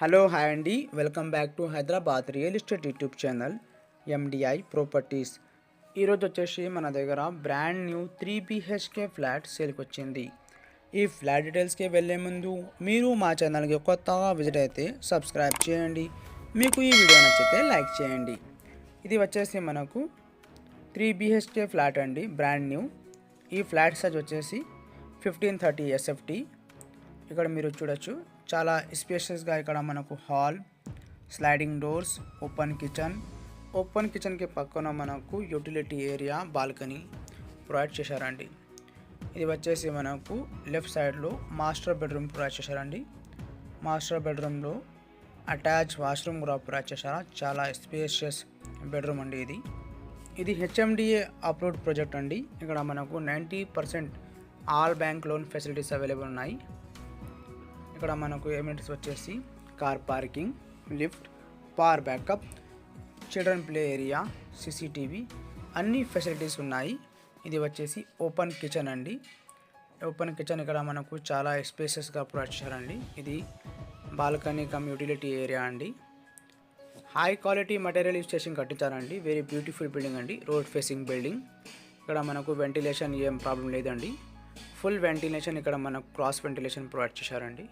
Hello hi అండి, welcome back to Hyderabad real estate YouTube channel MDI properties. ఈరోజు వచ్చేసి మన దగ్గర బ్రాండ్ న్యూ 3 BHK ఫ్లాట్ సేల్కి వచ్చింది. ఈ ఫ్లాట్ డీటెయిల్స్కి వెళ్ళే ముందు మీరు మా ఛానల్కి కొత్తగా విజిట్ అయితే సబ్స్క్రైబ్ చేయండి. మీకు ఈ వీడియో నచ్చితే లైక్ చేయండి. ఇది వచ్చేసి మనకు 3 BHK ఫ్లాట్ అండి, బ్రాండ్ న్యూ. ఈ ఫ్లాట్ సైజ్ వచ్చేసి 1530 SFT. ఇక్కడ మీరు చూడొచ్చు, చాలా స్పేషియస్గా ఇక్కడ మనకు హాల్, స్లైడింగ్ డోర్స్, ఓపెన్ కిచెన్కి పక్కన మనకు యూటిలిటీ ఏరియా, బాల్కనీ ప్రొవైడ్ చేశారండి. ఇది వచ్చేసి మనకు లెఫ్ట్ సైడ్లో మాస్టర్ బెడ్రూమ్ ప్రొవైడ్ చేశారండి. మాస్టర్ బెడ్రూమ్లో అటాచ్ వాష్రూమ్ కూడా ప్రొవైడ్ చేశారు. చాలా స్పేషియస్ బెడ్రూమ్ అండి ఇది HMDA అప్రూవ్డ్ ప్రాజెక్ట్ అండి. ఇక్కడ మనకు 90% all bank loan facilities available ఉన్నాయి. ఇక్కడ మనకు ఎమ్యూనిటీస్ వచ్చేసి car parking, lift, power backup, children play area, CCTV అన్ని ఫెసిలిటీస్ ఉన్నాయి. ఇది వచ్చేసి ఓపెన్ కిచెన్ అండి. ఓపెన్ కిచెన్ ఇక్కడ మనకు చాలా స్పేసెస్గా ప్రొవైడ్ చేశారండి. ఇది బాల్కనీ కమ్ యూటిలిటీ ఏరియా అండి. హై క్వాలిటీ మెటీరియల్ యూజ్ చేసి కట్టించారండి. వెరీ బ్యూటిఫుల్ బిల్డింగ్ అండి, రోడ్ ఫేసింగ్ బిల్డింగ్. ఇక్కడ మనకు వెంటిలేషన్ ఏం ప్రాబ్లం లేదండి. ఫుల్ వెంటిలేషన్, ఇక్కడ మనకు క్రాస్ వెంటిలేషన్ ప్రొవైడ్ చేశారండి.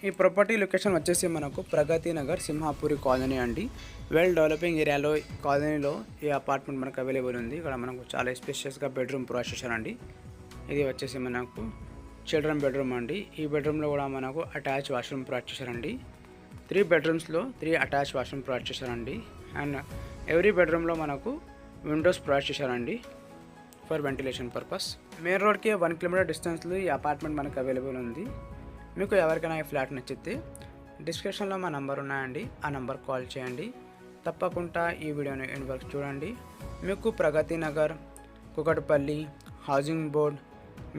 ఈ ప్రాపర్టీ లొకేషన్ వచ్చేసి మనకు ప్రగతి నగర్, సింహాపూరి కాలనీ అండి. వెల్ డెవలపింగ్ ఏరియాలో కాలనీలో ఈ అపార్ట్మెంట్ మనకు అవైలబుల్ ఉంది. ఇక్కడ మనకు చాలా స్పేషియస్గా బెడ్రూమ్ ప్రొవైడ్ చేశారండి. ఇది వచ్చేసి మనకు చిల్డ్రన్ బెడ్రూమ్ అండి. ఈ బెడ్రూమ్లో కూడా మనకు అటాచ్ వాష్రూమ్ ప్రొవైడ్ చేశారండి. 3 బెడ్రూమ్స్లో 3 అటాచ్ వాష్రూమ్ ప్రొవైడ్ చేశారండి. అండ్ ఎవ్రీ బెడ్రూమ్లో మనకు విండోస్ ప్రొవైడ్ చేశారండి ఫర్ వెంటిలేషన్ పర్పస్. మెయిన్ రోడ్కి 1 కిలోమీటర్ డిస్టెన్స్లో ఈ అపార్ట్మెంట్ మనకు అవైలబుల్ ఉంది. మీకు ఎవరికైనా ఈ ఫ్లాట్ నచ్చితే డిస్క్రిప్షన్లో మా నంబర్ ఉన్నాయండి, ఆ నంబర్ కాల్ చేయండి. తప్పకుండా ఈ వీడియోని ఎండ్ వరకు చూడండి. మీకు ప్రగతి నగర్, కుకట్పల్లి, హౌసింగ్ బోర్డ్,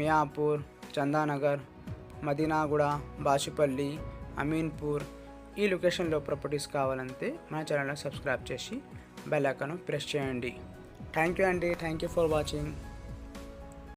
మియాపూర్, చందానగర్, మదీనాగూడ, బాచుపల్లి, అమీన్పూర్ ఈ లొకేషన్లో ప్రాపర్టీస్ కావాలంటే మన ఛానల్ని సబ్స్క్రైబ్ చేసి బెల్ ఐకాన్ ప్రెస్ చేయండి. థ్యాంక్ యూ అండి, థ్యాంక్ యూ ఫర్ వాచింగ్.